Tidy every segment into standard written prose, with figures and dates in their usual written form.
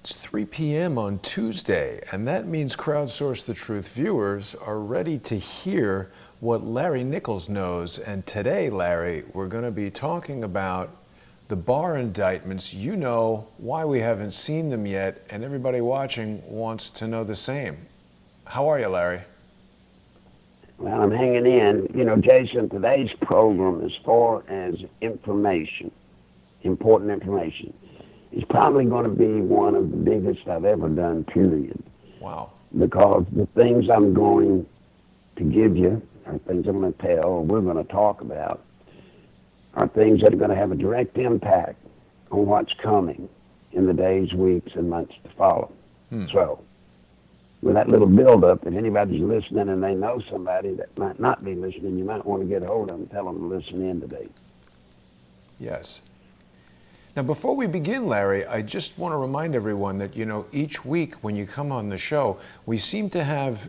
It's 3 p.m. on Tuesday, and that means Crowdsource the Truth viewers are ready to hear what Larry Nichols knows. And today, Larry, we're going to be talking about the Barr indictments. You know why we haven't seen them yet, and everybody watching wants to know the same. How are you, Larry? Well, I'm hanging in. You know, Jason, today's program, as far as information, important information, is probably going to be one of the biggest I've ever done, period. Wow. Because the things I'm going to give you, or things I'm going to tell, or we're going to talk about, are things that are going to have a direct impact on what's coming in the days, weeks, and months to follow. So, with that little build-up, if anybody's listening and they know somebody that might not be listening, you might want to get a hold of them and tell them to listen in today. Yes. Now, before we begin, Larry, I just want to remind everyone that, each week when you come on the show, we seem to have,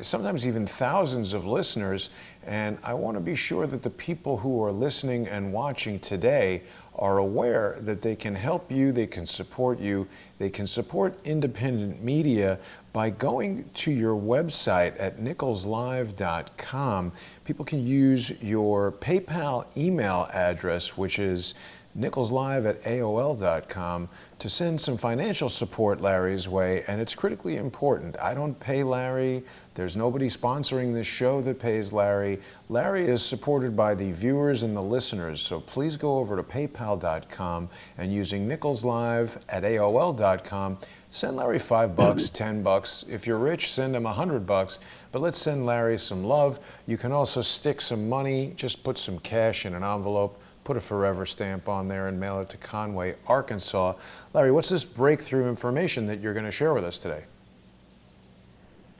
sometimes even thousands of listeners. And I want to be sure that the people who are listening and watching today are aware that they can help you, they can support you, they can support independent media by going to your website at nicholslive.com. People can use your PayPal email address, which is nicholslive@aol.com, to send some financial support Larry's way, and it's critically important. I don't pay Larry. There's nobody sponsoring this show that pays Larry. Larry is supported by the viewers and the listeners, so please go over to paypal.com and using nicholslive@aol.com, send Larry $5, $10. If you're rich, send him $100, but let's send Larry some love. You can also stick some money, just put some cash in an envelope, put a forever stamp on there and mail it to Conway, Arkansas. Larry, what's this breakthrough information that you're going to share with us today?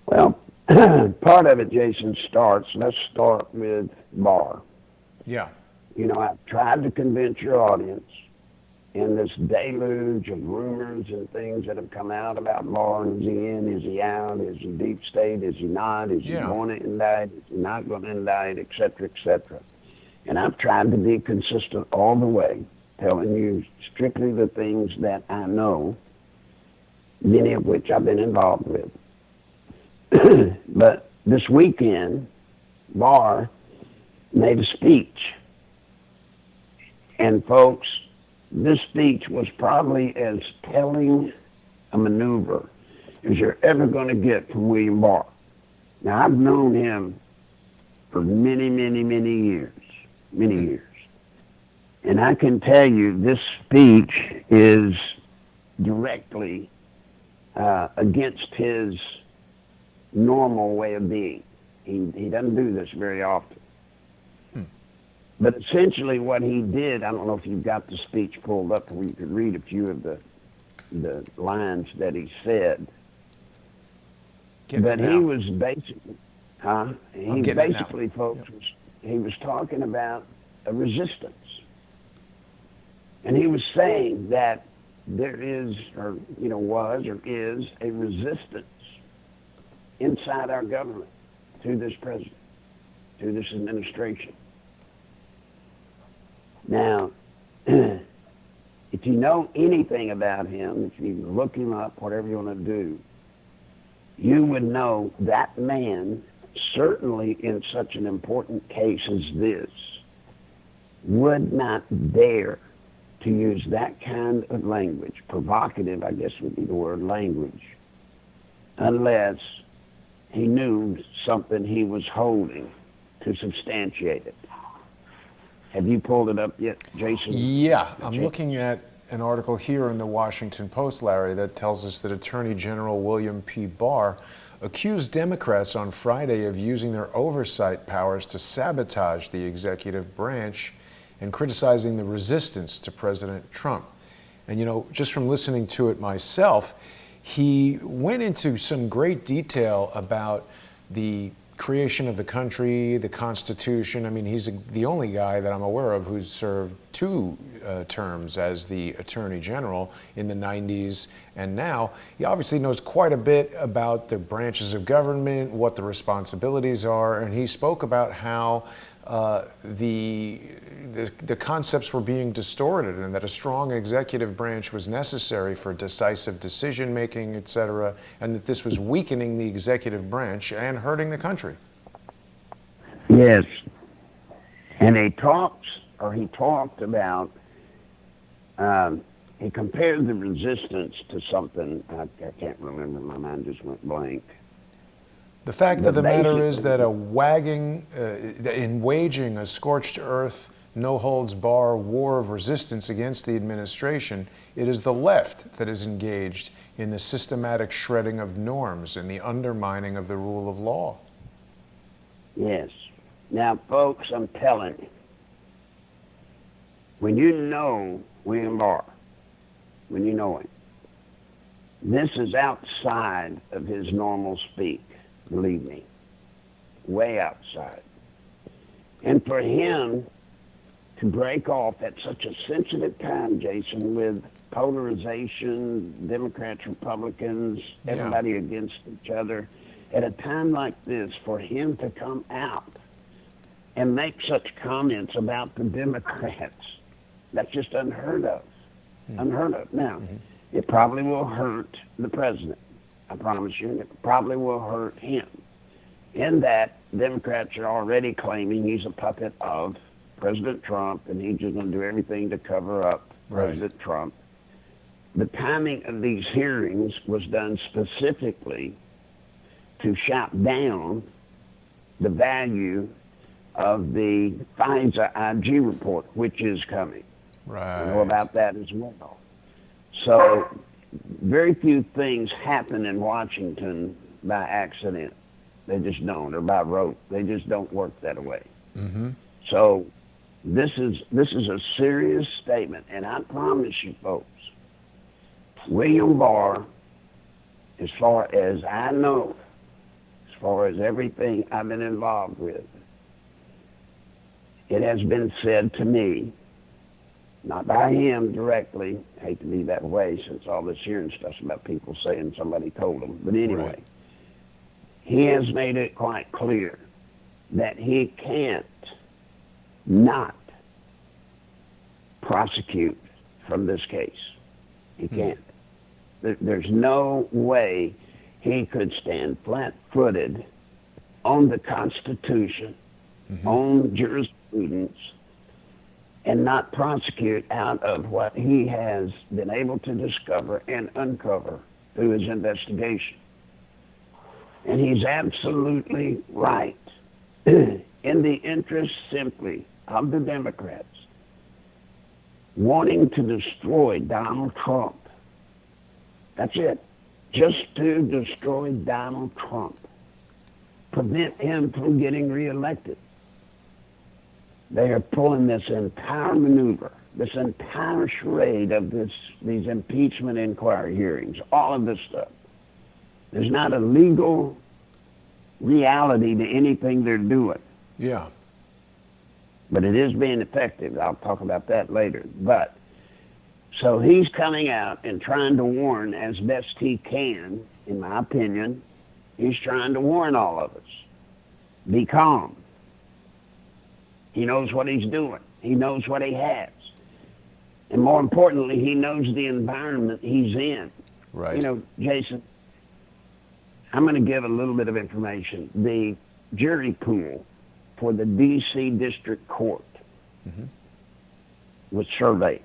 Well, part of it, Jason, let's start with Barr. Yeah. You know, I've tried to convince your audience in this deluge of rumors and things that have come out about Barr. Is he in? Is he out? Is he deep state? Is he not? Is he going to indict? Is he not going to indict? Et cetera, et cetera. And I've tried to be consistent all the way, telling you strictly the things that I know, many of which I've been involved with. But this weekend, Barr made a speech. And folks, this speech was probably as telling a maneuver as you're ever going to get from William Barr. Now, I've known him for many, many, many years. Many years. And I can tell you this speech is directly against his normal way of being. He doesn't do this very often. But essentially what he did, I don't know if you've got the speech pulled up where you could read a few of the lines that he said. But he was basically, folks, he was talking about a resistance. And he was saying that there is, or was, or is a resistance inside our government to this president, to this administration. Now, if you know anything about him, if you look him up, whatever you want to do, you would know that man, certainly in such an important case as this, would not dare to use that kind of language, provocative, I guess would be the word, language, unless he knew something he was holding to substantiate it. Have you pulled it up yet, Jason? Yeah, I'm looking at an article here in the Washington Post, Larry, that tells us that Attorney General William P. Barr accused Democrats on Friday of using their oversight powers to sabotage the executive branch and criticizing the resistance to President Trump. And just from listening to it myself, he went into some great detail about the creation of the country, the Constitution. I mean, he's the only guy that I'm aware of who's served two terms as the Attorney General in the 90s and now. He obviously knows quite a bit about the branches of government, what the responsibilities are, and he spoke about how the concepts were being distorted, and that a strong executive branch was necessary for decisive decision making, et cetera, and that this was weakening the executive branch and hurting the country. Yes. And he talked about, he compared the resistance to something, I can't remember, my mind just went blank. The fact of the matter is that in waging a scorched earth, no holds bar war of resistance against the administration, it is the left that is engaged in the systematic shredding of norms and the undermining of the rule of law. Yes. Now, folks, I'm telling you, when you know William Barr, when you know him, this is outside of his normal speak, believe me, way outside. And for him to break off at such a sensitive time, Jason, with polarization, Democrats, Republicans, everybody against each other, at a time like this, for him to come out and make such comments about the Democrats, that's just unheard of. Unheard of. Now, it probably will hurt the president, I promise you, and it probably will hurt him. In that, Democrats are already claiming he's a puppet of President Trump, and he's just going to do everything to cover up President Trump. The timing of these hearings was done specifically to shout down the value of the FISA IG report, which is coming. Right. You know about that as well. So very few things happen in Washington by accident. They just don't, or by rote. They just don't work that way. So this is a serious statement, and I promise you, folks, William Barr, as far as I know, as far as everything I've been involved with, it has been said to me, not by him directly, I hate to be that way since all this hearing stuff's about people saying somebody told them, but anyway, he has made it quite clear that he can't not prosecute from this case. He can't. There's no way he could stand flat-footed on the Constitution, on jurisprudence, and not prosecute out of what he has been able to discover and uncover through his investigation. And he's absolutely right. In the interest simply of the Democrats wanting to destroy Donald Trump. That's it. Just to destroy Donald Trump. Prevent him from getting reelected. They are pulling this entire maneuver, this entire charade of these impeachment inquiry hearings, all of this stuff. There's not a legal reality to anything they're doing. Yeah. But it is being effective. I'll talk about that later. But so he's coming out and trying to warn as best he can, in my opinion. He's trying to warn all of us. Be calm. He knows what he's doing. He knows what he has. And more importantly, he knows the environment he's in. Right. You know, Jason, I'm going to give a little bit of information. The jury pool for the D.C. District Court was surveyed.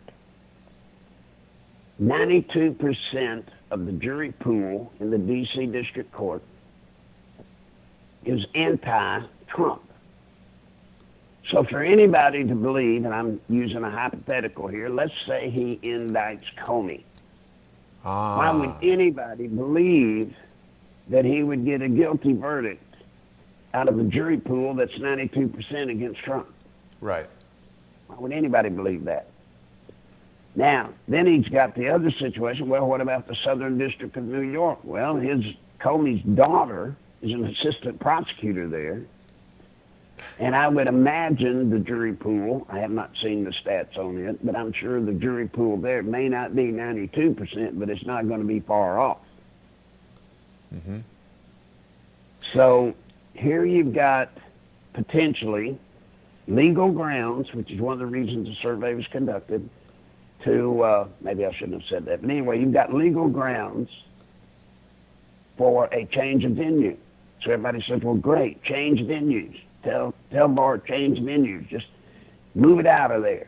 92% of the jury pool in the D.C. District Court is anti-Trump. So for anybody to believe, and I'm using a hypothetical here, let's say he indicts Comey. Why would anybody believe that he would get a guilty verdict out of a jury pool that's 92% against Trump? Right. Why would anybody believe that? Now, then he's got the other situation. Well, what about the Southern District of New York? Well, Comey's daughter is an assistant prosecutor there. And I would imagine the jury pool, I have not seen the stats on it, but I'm sure the jury pool there may not be 92%, but it's not going to be far off. So here you've got potentially legal grounds, which is one of the reasons the survey was conducted, to, maybe I shouldn't have said that, but anyway, you've got legal grounds for a change of venue. So everybody says, well, great, change venues. Tell Barr, change venues. Just move it out of there.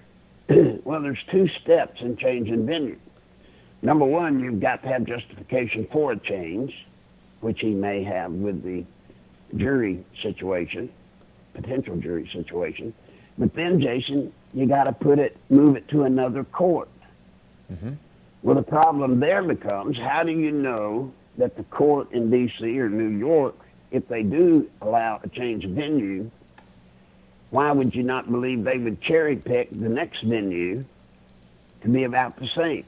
Well, there's two steps in changing venue. Number one, you've got to have justification for a change, which he may have with the jury situation, potential jury situation. But then, Jason, you got to move it to another court. Mm-hmm. Well, the problem there becomes, how do you know that the court in D.C. or New York, if they do allow a change of venue, why would you not believe they would cherry pick the next venue to be about the same?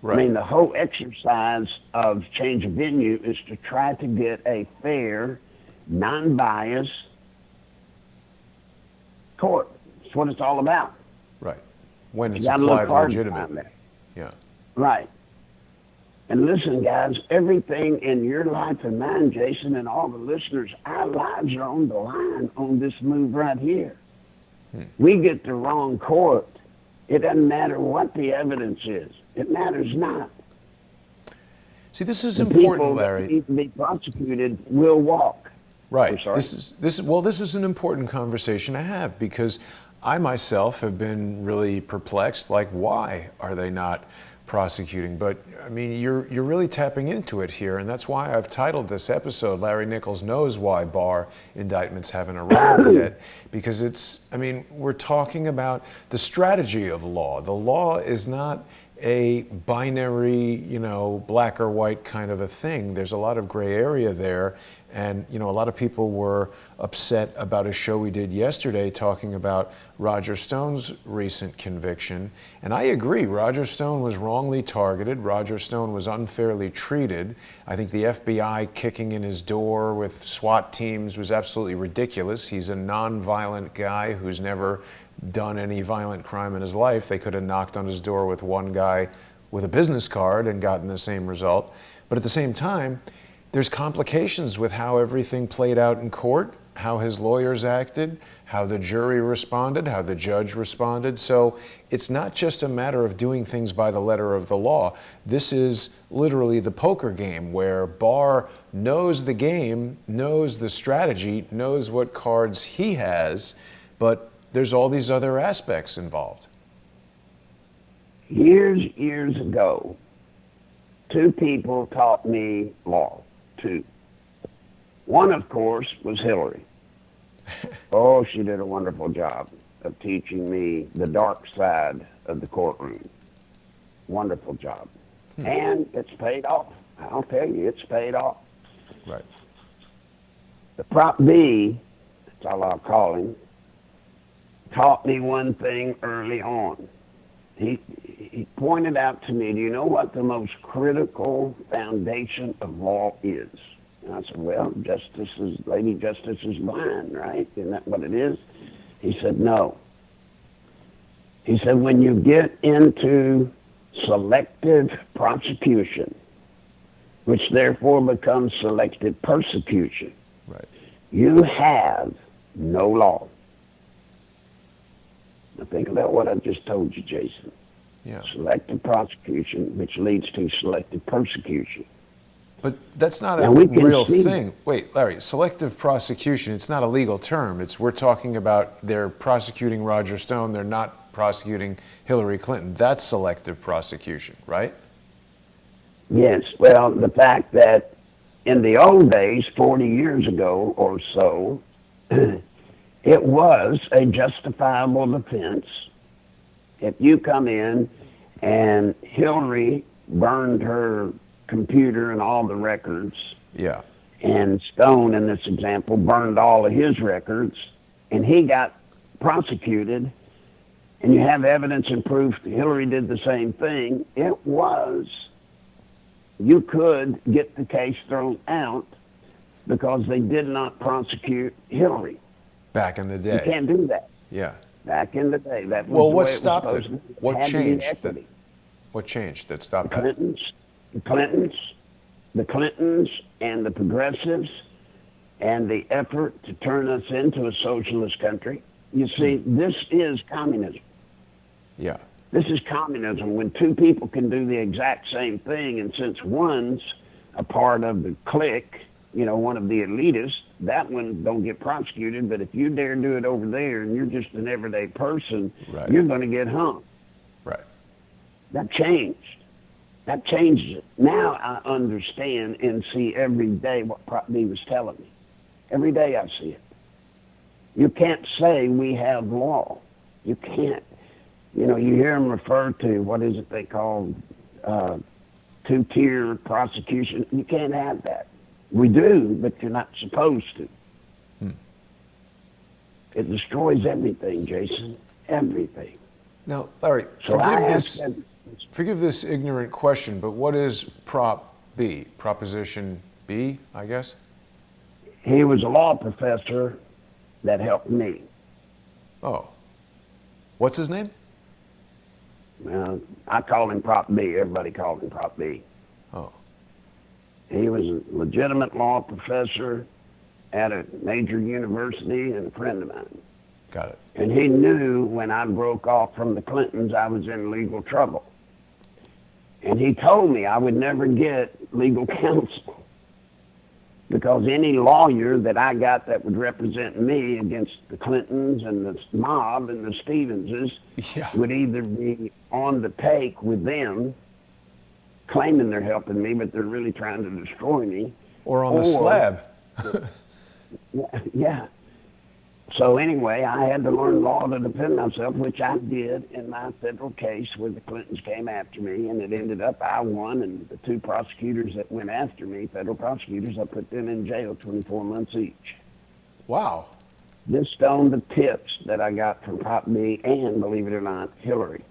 Right. I mean, the whole exercise of change of venue is to try to get a fair, non-biased court. That's what it's all about. Right. When it's applied legitimately. Yeah. Right. And listen, guys, everything in your life and mine, Jason, and all the listeners, our lives are on the line on this move right here. We get the wrong court. It doesn't matter what the evidence is. It matters not. See, this is important, Larry. The people that need to be prosecuted will walk. Right. This is an important conversation to have, because I myself have been really perplexed. Like, why are they not prosecuting? But I mean, you're really tapping into it here, and that's why I've titled this episode, Larry Nichols Knows Why Barr Indictments Haven't Arrived Yet, because we're talking about the strategy of law. The law is not a binary, black or white kind of a thing. There's a lot of gray area there. And, a lot of people were upset about a show we did yesterday talking about Roger Stone's recent conviction. And I agree, Roger Stone was wrongly targeted. Roger Stone was unfairly treated. I think the FBI kicking in his door with SWAT teams was absolutely ridiculous. He's a non-violent guy who's never done any violent crime in his life. They could have knocked on his door with one guy with a business card and gotten the same result. But at the same time, there's complications with how everything played out in court, how his lawyers acted, how the jury responded, how the judge responded. So it's not just a matter of doing things by the letter of the law. This is literally the poker game where Barr knows the game, knows the strategy, knows what cards he has, but there's all these other aspects involved. Years ago, two people taught me law. Two. One, of course, was Hillary. Oh, she did a wonderful job of teaching me the dark side of the courtroom. Wonderful job. And it's paid off. I'll tell you, it's paid off. Right. The Prop B, that's all I'll call him, taught me one thing early on. He pointed out to me, do you know what the most critical foundation of law is? And I said, well, Lady Justice is blind, right? Isn't that what it is? He said, no. He said, when you get into selective prosecution, which therefore becomes selective persecution, right, you have no law. Now think about what I just told you, Jason. Yeah. Selective prosecution, which leads to selective persecution. But that's not a real thing. Wait, Larry, selective prosecution, it's not a legal term. We're talking about they're prosecuting Roger Stone, they're not prosecuting Hillary Clinton. That's selective prosecution, right? Yes. Well, the fact that in the old days, 40 years ago or so, it was a justifiable defense. If you come in and Hillary burned her computer and all the records, yeah, and Stone, in this example, burned all of his records, and he got prosecuted, and you have evidence and proof that Hillary did the same thing, you could get the case thrown out because they did not prosecute Hillary. Back in the day. You can't do that. Yeah. Back in the day. That was what stopped it? What changed? What changed that stopped that? The Clintons and the progressives and the effort to turn us into a socialist country. You see, this is communism. Yeah. This is communism when two people can do the exact same thing, and since one's a part of the clique, one of the elitists, that one don't get prosecuted, but if you dare do it over there and you're just an everyday person, Right. you're going to get hung. Right. That changed. That changes it. Now I understand and see every day what Prop B was telling me. Every day I see it. You can't say we have law. You can't. You hear them refer to, what is it they call two-tier prosecution. You can't have that. We do, but you're not supposed to. It destroys everything, Jason. Everything. Now, Larry, So forgive this ignorant question, but what is Prop B? Proposition B, I guess? he was a law professor that helped me. Oh. What's his name? I call him Prop B. Everybody called him Prop B. Oh. He was a legitimate law professor at a major university and a friend of mine. Got it. And he knew when I broke off from the Clintons, I was in legal trouble. And he told me I would never get legal counsel because any lawyer that I got that would represent me against the Clintons and the mob and the Stevenses would either be on the take with them, claiming they're helping me, but they're really trying to destroy me. Or on the slab. Yeah. So anyway, I had to learn law to defend myself, which I did in my federal case where the Clintons came after me, and it ended up I won, and the two prosecutors that went after me, federal prosecutors, I put them in jail 24 months each. Wow. This stoned the tips that I got from Prop B and, believe it or not, Hillary.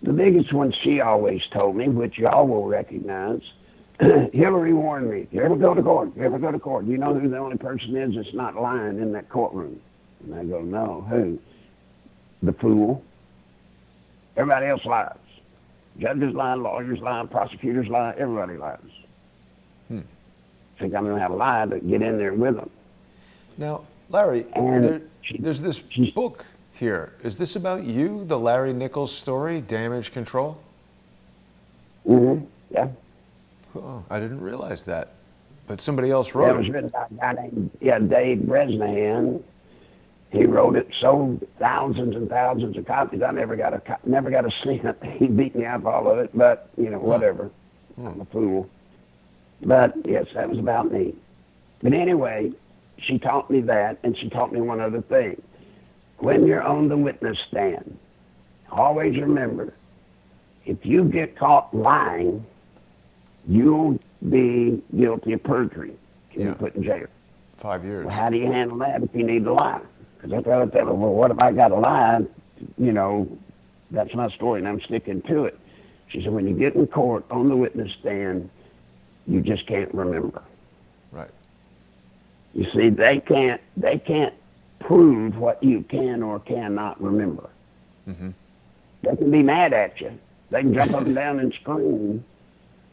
The biggest one she always told me, which y'all will recognize, Hillary warned me, if you ever go to court, do you know who the only person is that's not lying in that courtroom? And I go, no, who? The fool. Everybody else lies. Judges lie, lawyers lie, prosecutors lie, everybody lies. Think I'm going to have a lie to get in there with them. Now, Larry, there's this book here. Is this about you, the Larry Nichols story, Damage Control? Mm-hmm, yeah. Oh, I didn't realize that. But somebody else wrote it. It was written by a guy named Dave Bresnahan. He wrote it, sold thousands and thousands of copies. I never got a cent. He beat me out of all of it, but, whatever. I'm a fool. But, yes, that was about me. But anyway, she taught me that, and she taught me one other thing. When you're on the witness stand, always remember, if you get caught lying, you'll be guilty of perjury. You'll be put in jail. 5 years. Well, how do you handle that if you need to lie? Because I try to tell them, well, what if I got to lie? That's my story, and I'm sticking to it. She said, when you get in court on the witness stand, you just can't remember. Right. You see, they can't prove what you can or cannot remember. Mm-hmm. They can be mad at you. They can jump up and down and scream,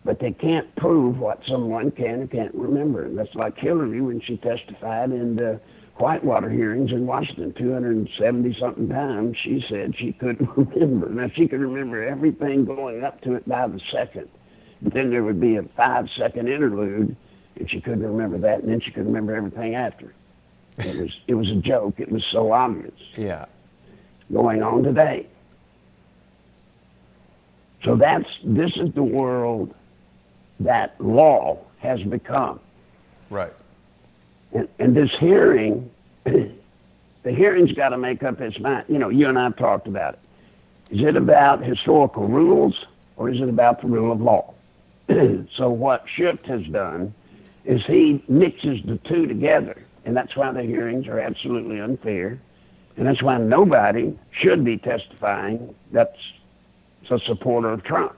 but they can't prove what someone can or can't remember. And that's like Hillary when she testified in the Whitewater hearings in Washington 270-something times. She said she couldn't remember. Now, she could remember everything going up to it by the second. But then there would be a 5-second interlude, and she couldn't remember that, and then she could remember everything after. It was a joke. It was so obvious. Yeah. Going on today. So this is the world that law has become. Right. And this hearing, the hearing's got to make up its mind. You and I have talked about it. Is it about historical rules or is it about the rule of law? So what Schiff has done is he mixes the two together, and that's why the hearings are absolutely unfair, and that's why nobody should be testifying that's a supporter of Trump.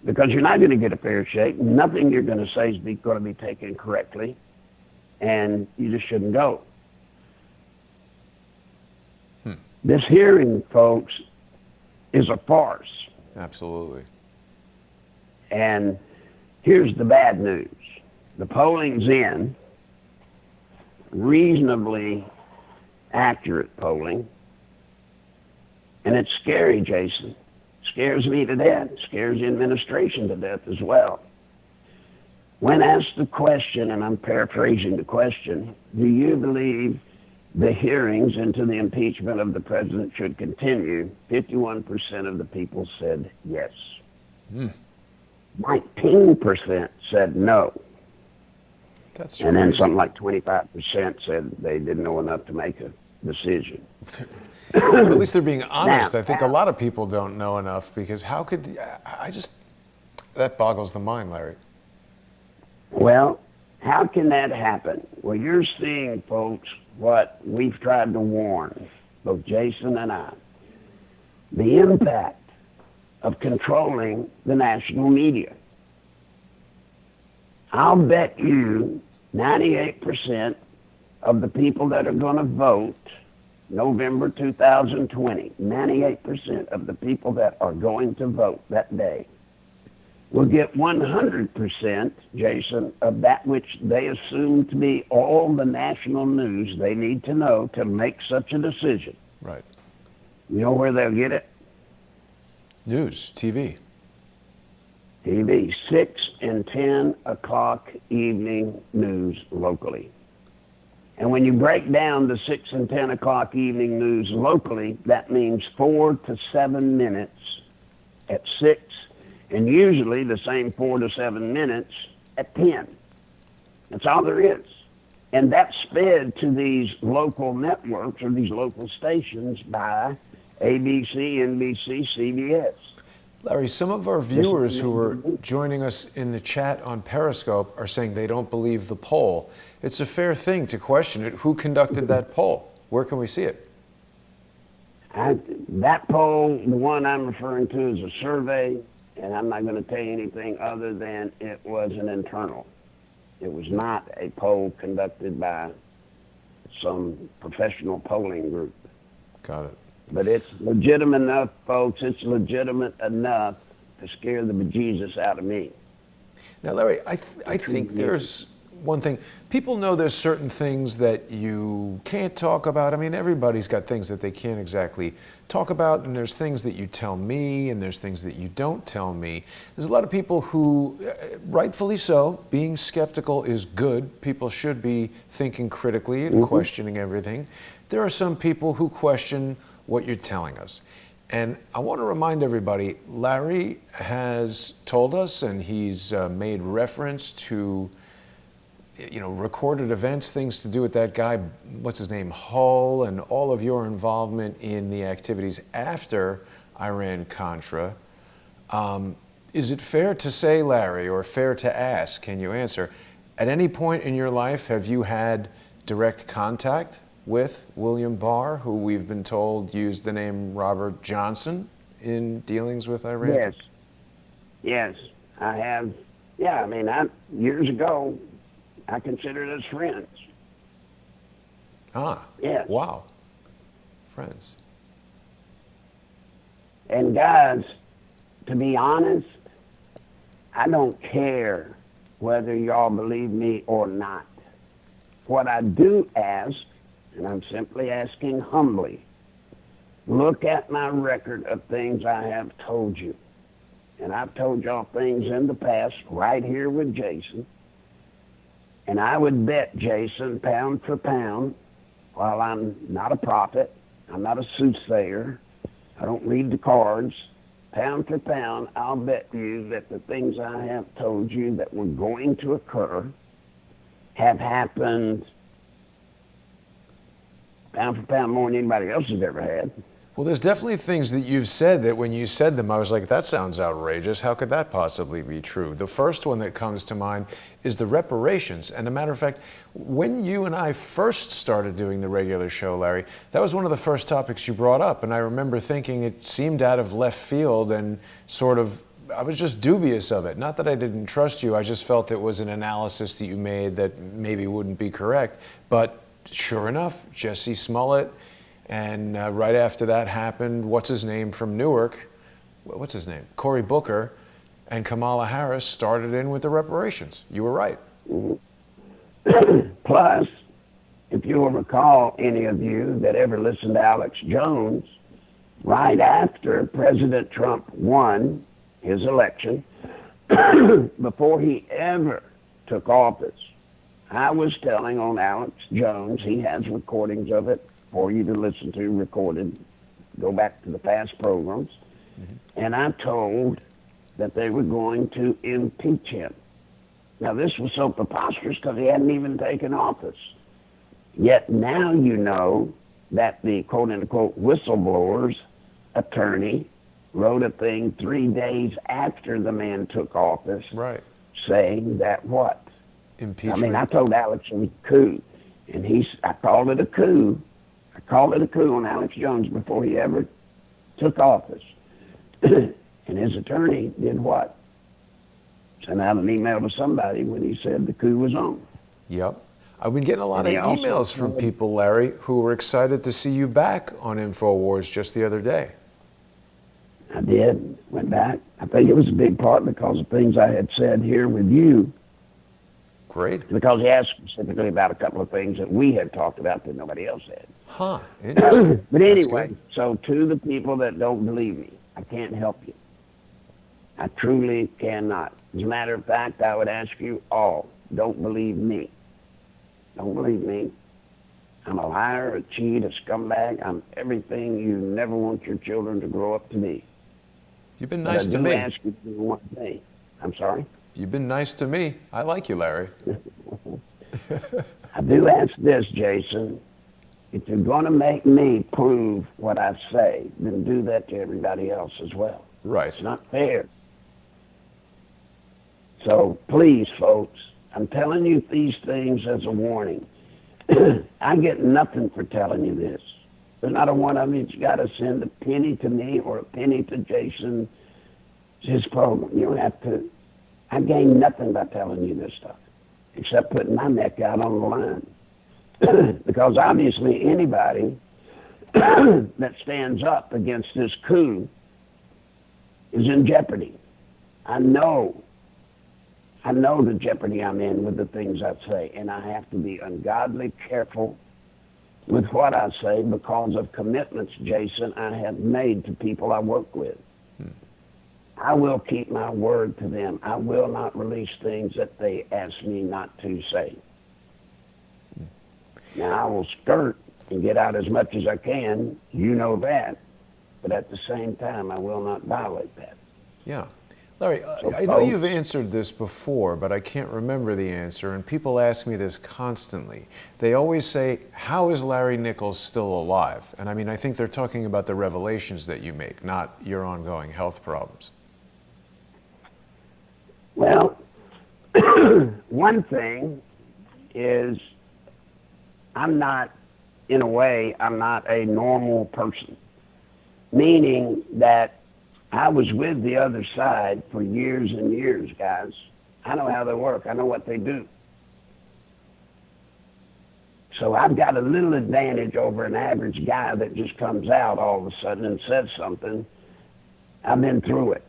Because you're not going to get a fair shake. Nothing you're going to say is going to be taken correctly, and you just shouldn't go. This hearing, folks, is a farce. Absolutely. And here's the bad news. The polling's in, reasonably accurate polling. And it's scary, Jason. Scares me to death. Scares the administration to death as well. When asked the question, and I'm paraphrasing the question, do you believe the hearings into the impeachment of the president should continue? 51% of the people said yes. 19% said no. That's and then crazy. something like 25% said they didn't know enough to make a decision. At least they're being honest. Now, I think a lot of people don't know enough, because how could that boggles the mind, Larry. well, how can that happen? Well, you're seeing, folks, what we've tried to warn, both Jason and I, the impact of controlling the national media. I'll bet you 98% of the people that are going to vote November 2020, 98% of the people that are going to vote that day will get 100%, Jason, of that which they assume to be all the national news they need to know to make such a decision. Right. You know where they'll get it? News, TV. TV, 6 and 10 o'clock evening news locally. And when you break down the 6 and 10 o'clock evening news locally, that means 4 to 7 minutes at 6, and usually the same 4 to 7 minutes at 10. That's all there is. And that's fed to these local networks or these local stations by ABC, NBC, CBS. Larry, some of our viewers who are joining us in the chat on Periscope are saying they don't believe the poll. It's a fair thing to question it. Who conducted that poll? Where can we see it? That poll, the one I'm referring to, is a survey, and I'm not going to tell you anything other than it was an internal. It was not a poll conducted by some professional polling group. Got it. But it's legitimate enough, folks. It's legitimate enough to scare the bejesus out of me. Now, Larry, I think there's one thing. People know there's certain things that you can't talk about. I mean, everybody's got things that they can't exactly talk about, and there's things that you tell me, and there's things that you don't tell me. There's a lot of people who, rightfully so, being skeptical is good. People should be thinking critically and questioning everything. There are some people who question what you're telling us. And I want to remind everybody, Larry has told us, and he's made reference to, recorded events, things to do with that guy, what's his name, Hull, and all of your involvement in the activities after Iran-Contra. Is it fair to say, Larry, or fair to ask, can you answer, at any point in your life have you had direct contact with William Barr, who we've been told used the name Robert Johnson in dealings with Iran? Yes, I have. Yeah, I mean, years ago, I considered us friends. Ah, yes. Wow. Friends. And guys, to be honest, I don't care whether y'all believe me or not. What I do ask, and I'm simply asking humbly, look at my record of things I have told you. And I've told y'all things in the past right here with Jason. And I would bet, Jason, pound for pound, while I'm not a prophet, I'm not a soothsayer, I don't read the cards, pound for pound, I'll bet you that the things I have told you that were going to occur have happened pound for pound more than anybody else has ever had. Well, there's definitely things that you've said that when you said them, I was like, that sounds outrageous. How could that possibly be true? The first one that comes to mind is the reparations. And a matter of fact, when you and I first started doing the regular show, Larry, that was one of the first topics you brought up. And I remember thinking it seemed out of left field and sort of, I was just dubious of it. Not that I didn't trust you, I just felt it was an analysis that you made that maybe wouldn't be correct. But sure enough, Jesse Smollett, and right after that happened, what's his name from Newark, what's his name, Cory Booker, and Kamala Harris started in with the reparations. You were right. Plus, you'll recall, any of you that ever listened to Alex Jones, right after President Trump won his election, before he ever took office, I was telling on Alex Jones, he has recordings of it for you to listen to, recorded, go back to the past programs, and I told that they were going to impeach him. Now, this was so preposterous because he hadn't even taken office. Yet now you know that the quote-unquote whistleblower's attorney wrote a thing 3 days after the man took office, Right. saying that what? Impeachment. I mean, I told Alex it was a coup, and I called it a coup. I called it a coup on Alex Jones before he ever took office. And his attorney did what? Sent out an email to somebody when he said the coup was on. Yep. I've been getting a lot of And he also emails from said- people, Larry, who were excited to see you back on InfoWars just the other day. I did, went back. I think it was a big part because of things I had said here with you, Great. because he asked specifically about a couple of things that we had talked about that nobody else had. Huh. Interesting. But That's anyway, good. so to the people that don't believe me, I can't help you. I truly cannot. As a matter of fact, I would ask you all, don't believe me. Don't believe me. I'm a liar, a cheat, a scumbag. I'm everything you never want your children to grow up to be. You've been But nice I to do me. ask you to do one thing. I'm sorry? You've been nice to me. I like you, Larry. I do ask this, Jason. If you're going to make me prove what I say, then do that to everybody else as well. Right. It's not fair. So please, folks, I'm telling you these things as a warning. I get nothing for telling you this. There's not a one of you that's got to send a penny to me or a penny to Jason, his program. You don't have to. I gain nothing by telling you this stuff, except putting my neck out on the line. Because obviously anybody that stands up against this coup is in jeopardy. I know the jeopardy I'm in with the things I say, and I have to be ungodly careful with what I say because of commitments, Jason, I have made to people I work with. I will keep my word to them. I will not release things that they ask me not to say. Now, I will skirt and get out as much as I can. You know that. But at the same time, I will not violate that. Yeah. Larry, So, I know folks- you've answered this before, but I can't remember the answer, and people ask me this constantly. They always say, how is Larry Nichols still alive? And I mean, I think they're talking about the revelations that you make, not your ongoing health problems. Well, one thing is I'm not a normal person, meaning that I was with the other side for years and years, guys. I know how they work. I know what they do. So I've got a little advantage over an average guy that just comes out all of a sudden and says something. I've been through it.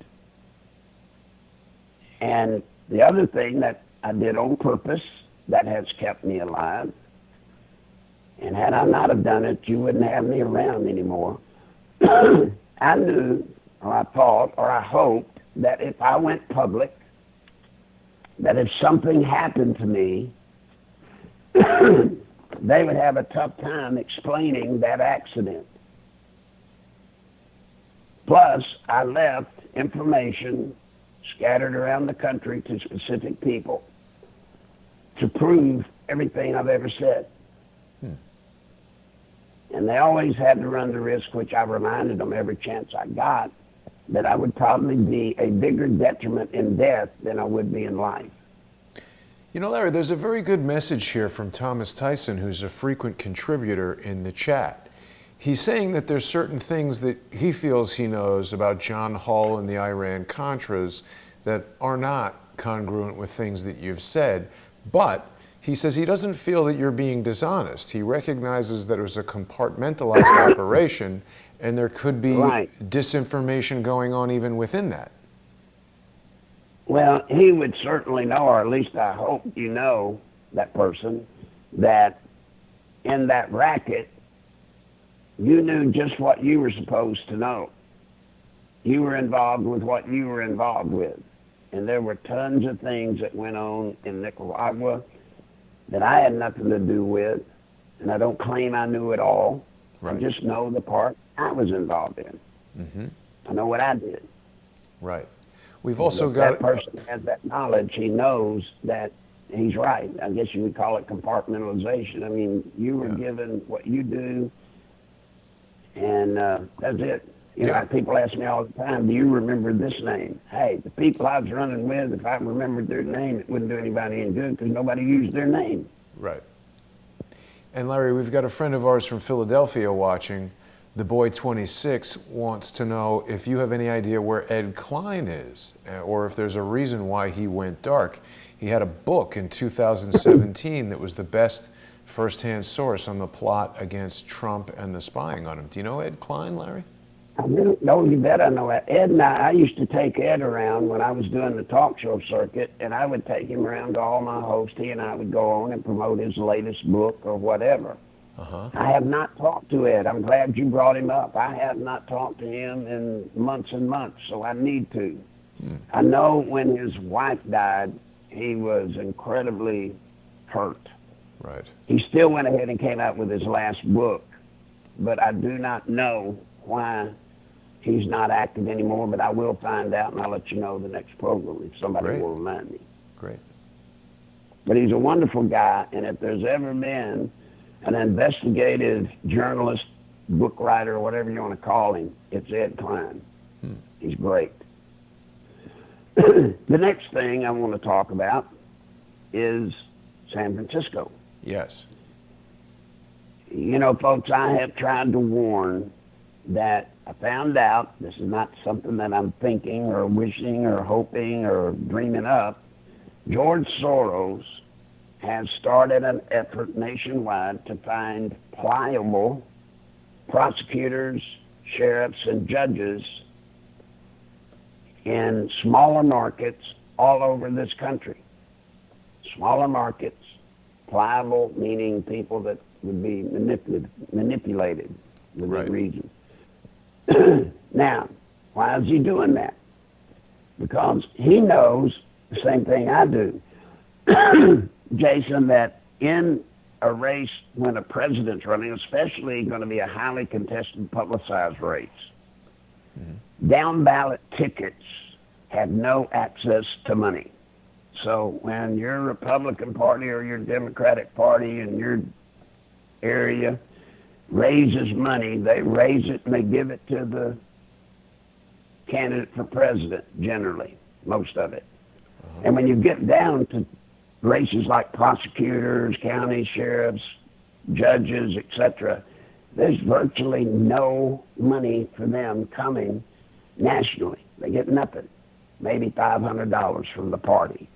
And the other thing that I did on purpose that has kept me alive, and had I not have done it, you wouldn't have me around anymore. I knew, or I thought, or I hoped that if I went public, that if something happened to me, they would have a tough time explaining that accident. Plus, I left information scattered around the country to specific people to prove everything I've ever said. And they always had to run the risk, which I reminded them every chance I got, that I would probably be a bigger detriment in death than I would be in life. You know, Larry, there's a very good message here from Thomas Tyson, who's a frequent contributor in the chat. He's saying that there's certain things that he feels he knows about John Hull and the Iran-Contras that are not congruent with things that you've said, but he says he doesn't feel that you're being dishonest. He recognizes that it was a compartmentalized operation and there could be disinformation going on even within that. Well, he would certainly know, or at least I hope you know, that person, that in that racket, you knew just what you were supposed to know. You were involved with what you were involved with. And there were tons of things that went on in Nicaragua that I had nothing to do with, and I don't claim I knew it all. Right. I just know the part I was involved in. Mm-hmm. I know what I did. Right. We've also If got that person has that knowledge, he knows that he's right. I guess you would call it compartmentalization. I mean, you were given what you do, and that's it. You know, people ask me all the time, do you remember this name? Hey, the people I was running with, if I remembered their name, it wouldn't do anybody any good because nobody used their name. Right. And Larry, we've got a friend of ours from Philadelphia watching. The boy 26 wants to know if you have any idea where Ed Klein is, or if there's a reason why he went dark. He had a book in 2017 that was the best firsthand source on the plot against Trump and the spying on him. Do you know Ed Klein, Larry? I really, no, you bet I know that. Ed and I used to take Ed around when I was doing the talk show circuit, and I would take him around to all my hosts. He and I would go on and promote his latest book or whatever. I have not talked to Ed. I'm glad you brought him up. I have not talked to him in months and months, so I need to. I know when his wife died, he was incredibly hurt. Right. He still went ahead and came out with his last book, but I do not know why he's not active anymore, but I will find out, and I'll let you know the next program if somebody will remind me. Great. But he's a wonderful guy, and if there's ever been an investigative journalist, book writer, or whatever you want to call him, it's Ed Klein. He's great. The next thing I want to talk about is San Francisco. Yes. You know, folks, I have tried to warn that I found out, this is not something that I'm thinking or wishing or hoping or dreaming up. George Soros has started an effort nationwide to find pliable prosecutors, sheriffs, and judges in smaller markets all over this country. Smaller markets, pliable meaning people that would be manipulated within reason. Now, why is he doing that? Because he knows the same thing I do, Jason, that in a race when a president's running, especially going to be a highly contested, publicized race, down ballot tickets have no access to money. So when your Republican Party or your Democratic Party in your area raises money, they raise it and they give it to the candidate for president, generally, most of it. And when you get down to races like prosecutors, county sheriffs, judges, etc., there's virtually no money for them coming nationally. They get nothing, maybe $500 from the party.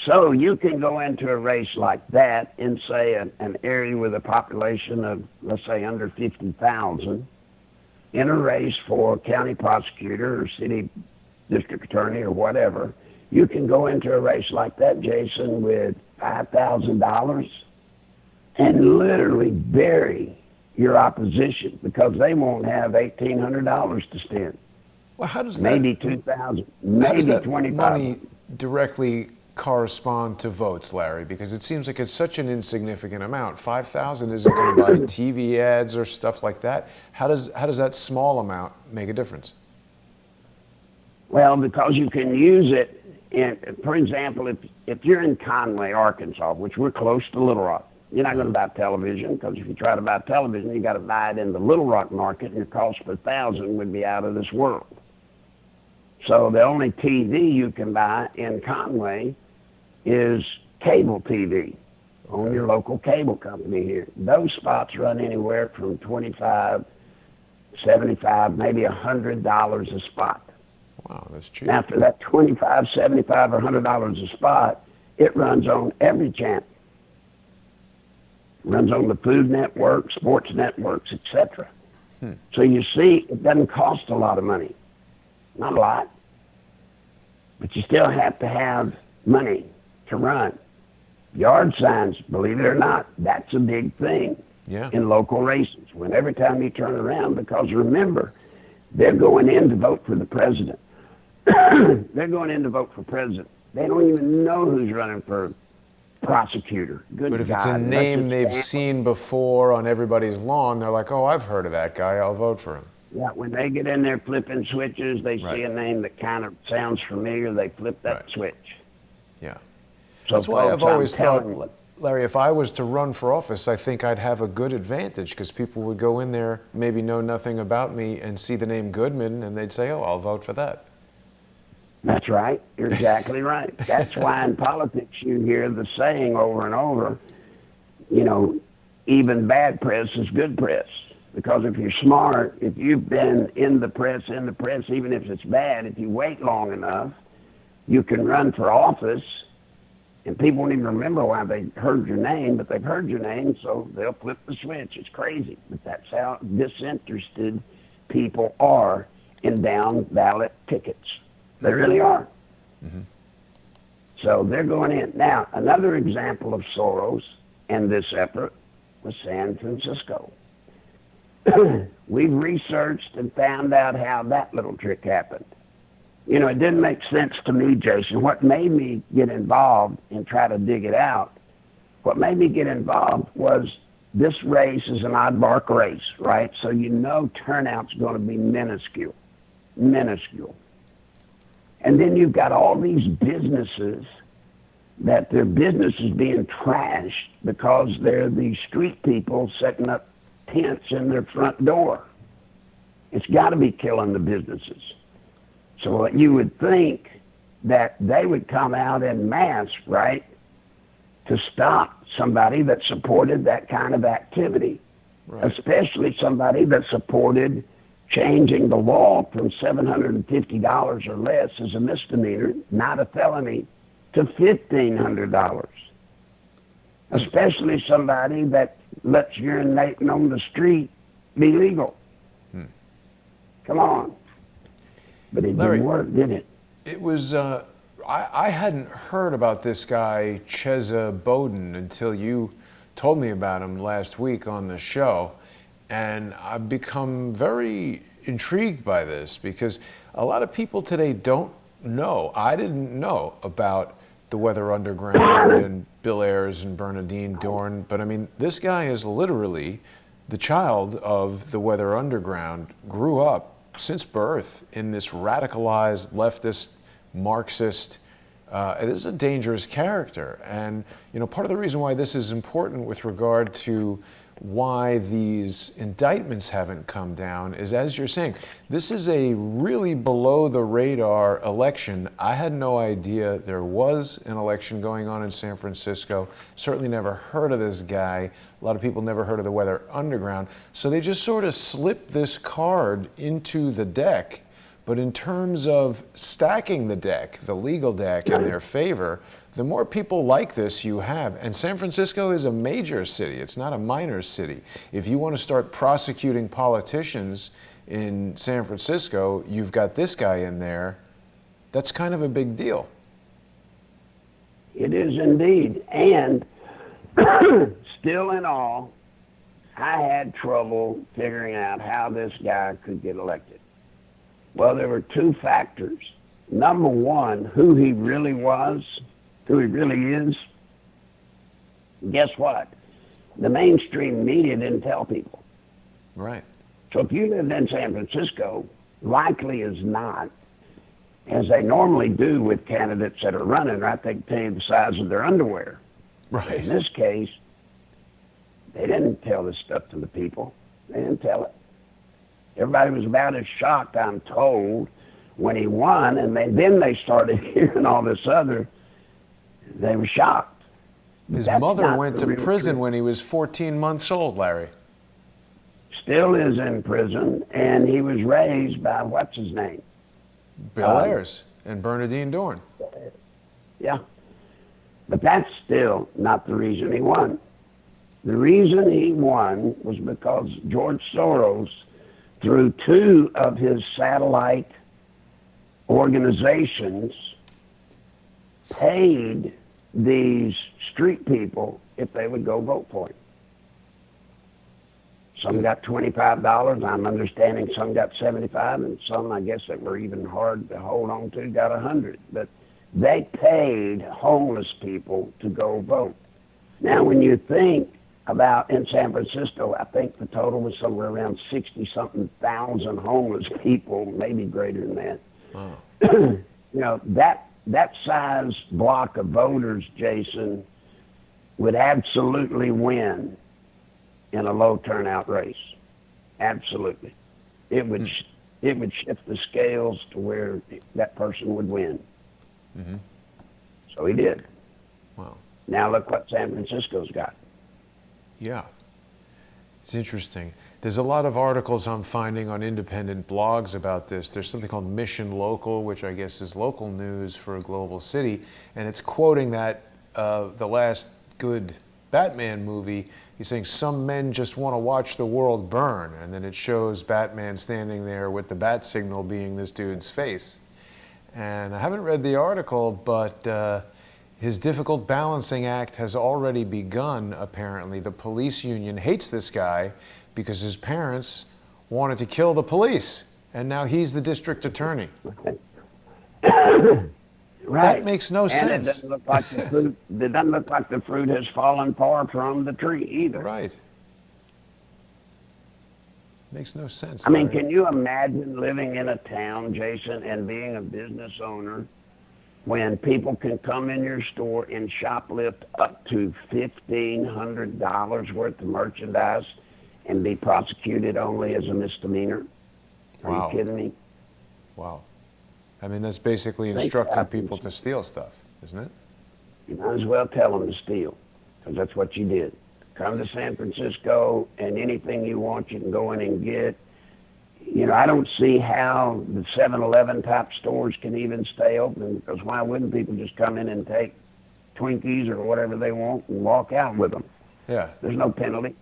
So you can go into a race like that in, say, an area with a population of, let's say, under 50,000, in a race for county prosecutor or city district attorney or whatever. You can go into a race like that, Jason, with $5,000 and literally bury your opposition because they won't have $1,800 to spend. Well, how does maybe $2,000, maybe $25,000. Money directly correspond to votes, Larry? Because it seems like it's such an insignificant amount. $5,000 isn't going to buy TV ads or stuff like that. How does that small amount make a difference? Well, because you can use it. For example, if you're in Conway, Arkansas, which we're close to Little Rock, you're not going to buy television because if you try to buy television, you got to buy it in the Little Rock market, and your cost per thousand would be out of this world. So the only TV you can buy in Conway is cable TV on your local cable company here. Those spots run anywhere from $25, $75, maybe $100 a spot. Wow, that's cheap. Now, for that $25, $75, or $100 a spot, it runs on every channel. It runs on the Food Network, sports networks, etc. So you see, it doesn't cost a lot of money. Not a lot. But you still have to have money to run. Yard signs, believe it or not, that's a big thing Yeah. in local races. When every time you turn around, because remember, they're going in to vote for the president. They're going in to vote for president. They don't even know who's running for prosecutor. Good But if God, it's a let's name just they've stand- seen before on everybody's lawn, they're like, oh, I've heard of that guy. I'll vote for him. Yeah, when they get in there flipping switches, they Right. see a name that kind of sounds familiar. They flip that Right. switch. Yeah. So That's why folks, I've always I'm thought, telling you, Larry, if I was to run for office, I think I'd have a good advantage because people would go in there, maybe know nothing about me, and see the name Goodman, and they'd say, oh, I'll vote for that. that's right. You're exactly right. That's why in politics you hear the saying over and over, you know, even bad press is good press. Because if you're smart, if you've been in the press, even if it's bad, if you wait long enough, you can run for office, and people won't even remember why they heard your name, but they've heard your name, so they'll flip the switch. It's crazy, but that's how disinterested people are in down ballot tickets. They really are. Mm-hmm. So they're going in. Now, another example of Soros and this effort was San Francisco. We've researched and found out how that little trick happened. You know, it didn't make sense to me, Jason. What made me get involved and try to dig it out, what made me get involved was this race is an oddball race, right? So you know turnout's going to be minuscule. And then you've got all these businesses that their business is being trashed because they're these street people setting up tents in their front door. It's got to be killing the businesses. So you would think that they would come out en masse, right, to stop somebody that supported that kind of activity, Right. especially somebody that supported changing the law from $750 or less as a misdemeanor, not a felony, to $1,500. Especially somebody that lets urinating on the street be legal. Come on. But it Larry, didn't work, did it? It was, I hadn't heard about this guy, Chesa Bowden, until you told me about him last week on the show. And I've become very intrigued by this because a lot of people today don't know. I didn't know about the Weather Underground and Bill Ayers and Bernardine Dorn. But I mean, this guy is literally the child of the Weather Underground, grew up since birth in this radicalized leftist, Marxist. This is a dangerous character. And, you know, part of the reason why this is important with regard to why these indictments haven't come down is, as you're saying, this is a really below the radar election. I had no idea there was an election going on in San Francisco. Certainly never heard of this guy. A lot of people never heard of the Weather Underground. So they just sort of slipped this card into the deck. But in terms of stacking the deck, the legal deck in their favor, the more people like this you have, and San Francisco is a major city, it's not a minor city. If you want to start prosecuting politicians in San Francisco, you've got this guy in there. That's kind of a big deal. It is indeed. And still in all, I had trouble figuring out how this guy could get elected. Well, there were two factors. Number one, who he really was, who he really is. Guess what? The mainstream media didn't tell people. Right. So if you lived in San Francisco, likely as not, as they normally do with candidates that are running, right, they can tell you the size of their underwear. Right. In this case, they didn't tell this stuff to the people. They didn't tell it. Everybody was about as shocked, I'm told, when he won, and then they started hearing all this other. They were shocked. His That's mother not went the to real prison truth. when he was 14 months old, Larry. Still is in prison, and he was raised by what's his name? Bill Ayers and Bernardine Dorn. Yeah. But that's still not the reason he won. The reason he won was because George Soros, through two of his satellite organizations, paid these street people if they would go vote for him. Some got $25. I'm understanding some got 75, and some, I guess, that were even hard to hold on to, got 100. But they paid homeless people to go vote. Now, when you think about in San Francisco, I think the total was somewhere around 60-something thousand homeless people, maybe greater than that. Oh. You know, that size block of voters, Jason, would absolutely win in a low turnout race. Absolutely. It would shift the scales to where that person would win. Mm-hmm. So he did. Wow. Now look what San Francisco's got. Yeah. It's interesting. There's a lot of articles I'm finding on independent blogs about this. There's something called Mission Local, which I guess is local news for a global city, and it's quoting that the last good Batman movie. He's saying some men just want to watch the world burn, and then it shows Batman standing there with the bat signal being this dude's face. And I haven't read the article, but his difficult balancing act has already begun, apparently. The police union hates this guy because his parents wanted to kill the police, and now he's the district attorney. Right. That makes no sense. And it doesn't look like the fruit has fallen far from the tree either. Right. Makes no sense. I mean, Larry. can you imagine living in a town, Jason, and being a business owner when people can come in your store and shoplift up to $1,500 worth of merchandise and be prosecuted only as a misdemeanor? Are Wow. you kidding me? Wow. I mean, that's basically instructing people to steal stuff, isn't it? You might as well tell them to steal, because that's what you did. Come to San Francisco, and anything you want, you can go in and get. You know, I don't see how the 7-Eleven type stores can even stay open, because why wouldn't people just come in and take Twinkies or whatever they want and walk out with them? Yeah. There's no penalty.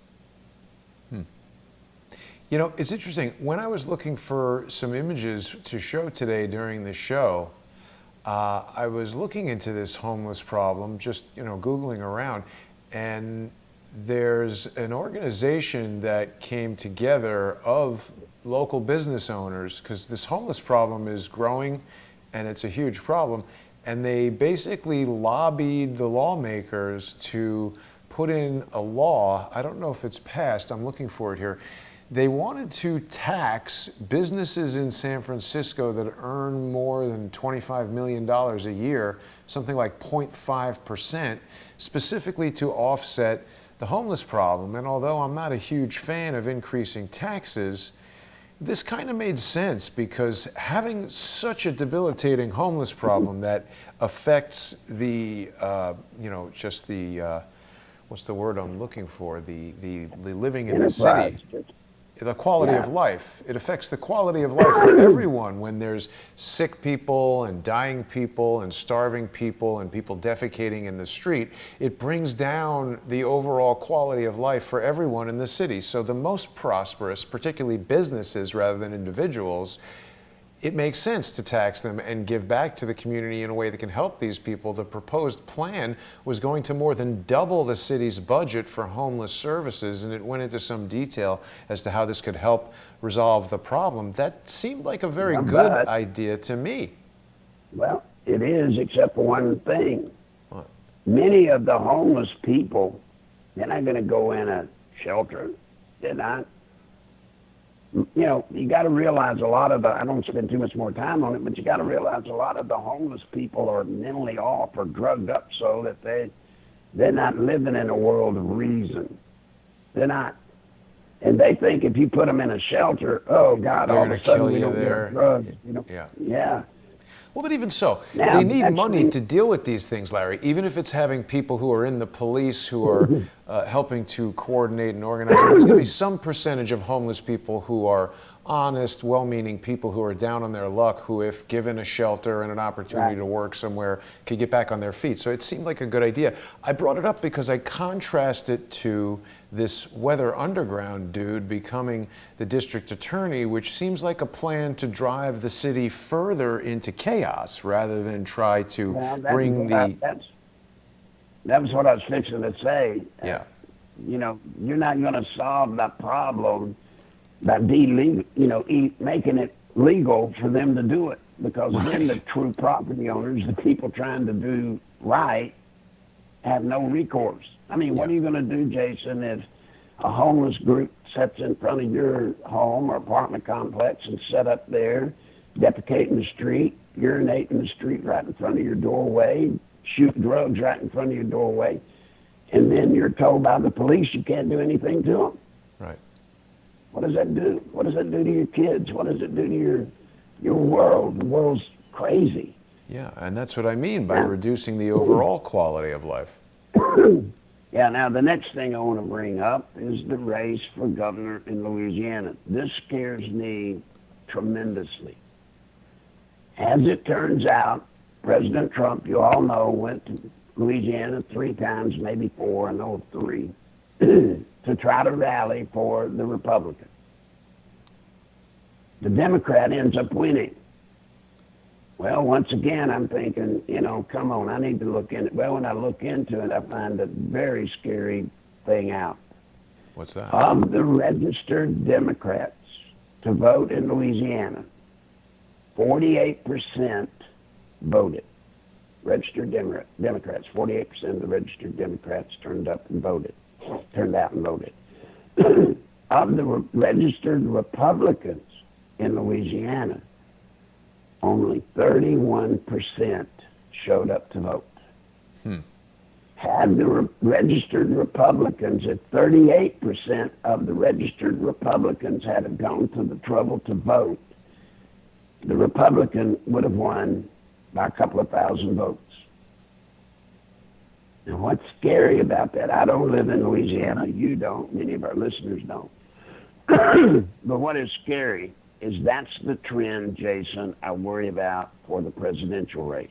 You know, it's interesting. When I was looking for some images to show today during the show, I was looking into this homeless problem, just, you know, Googling around, and there's an organization that came together of local business owners, because this homeless problem is growing and it's a huge problem, and they basically lobbied the lawmakers to put in a law. I don't know if it's passed. I'm looking for it here. They wanted to tax businesses in San Francisco that earn more than $25 million a year, something like 0.5%, specifically to offset the homeless problem. And although I'm not a huge fan of increasing taxes, this kind of made sense, because having such a debilitating homeless problem that affects the, you know, just the, what's the word I'm looking for? The living in the city. The quality of life. It affects the quality of life for everyone when there's sick people and dying people and starving people and people defecating in the street. It brings down the overall quality of life for everyone in the city. So the most prosperous, particularly businesses rather than individuals, it makes sense to tax them and give back to the community in a way that can help these people. The proposed plan was going to more than double the city's budget for homeless services, and it went into some detail as to how this could help resolve the problem. That seemed like a very good idea to me. Well, it is, except for one thing. What? Many of the homeless people, they're not going to go in a shelter. They're not. You know, you got to realize a lot of the, I don't spend too much more time on it, but you got to realize a lot of the homeless people are mentally off or drugged up so that they're not living in a world of reason. They're not. And they think if you put them in a shelter, oh God, They're all of a sudden we don't there. get drugs. You know? Yeah. Well, but even so, Now, they need money to deal with these things, Larry, even if it's having people who are in the police who are helping to coordinate and organize. There's going to be some percentage of homeless people who are honest, well-meaning people who are down on their luck, who, if given a shelter and an opportunity to work somewhere, could get back on their feet. So it seemed like a good idea. I brought it up because I contrast it to this Weather Underground dude becoming the district attorney, which seems like a plan to drive the city further into chaos rather than try to bring the... that was what I was fixing to say. Yeah. You know, you're not going to solve that problem by making it legal for them to do it, because then the true property owners, the people trying to do right, have no recourse. I mean, what are you going to do, Jason, if a homeless group sits in front of your home or apartment complex and set up there, defecate in the street, urinate in the street right in front of your doorway, shoot drugs right in front of your doorway, and then you're told by the police you can't do anything to them? Right. What does that do? What does that do to your kids? What does it do to your world? The world's crazy. Yeah, and that's what I mean by reducing the overall quality of life. Yeah, now the next thing I want to bring up is the race for governor in Louisiana. This scares me tremendously. As it turns out, President Trump, you all know, went to Louisiana 3 times, maybe 4, I know 3, to try to rally for the Republican. The Democrat ends up winning. Well, once again, I'm thinking, come on, I need to look into it. Well, when I look into it, I find a very scary thing out. What's that? Of the registered Democrats to vote in Louisiana, 48% voted. Registered Democrats, 48% of the registered Democrats turned out and voted. Of the registered Republicans in Louisiana, only 31% showed up to vote. Had the registered Republicans, if 38% of the registered Republicans had gone to the trouble to vote, the Republican would have won by a couple of thousand votes. And what's scary about that, I don't live in Louisiana, you don't, many of our listeners don't. But what is scary is that's the trend, Jason, I worry about for the presidential race.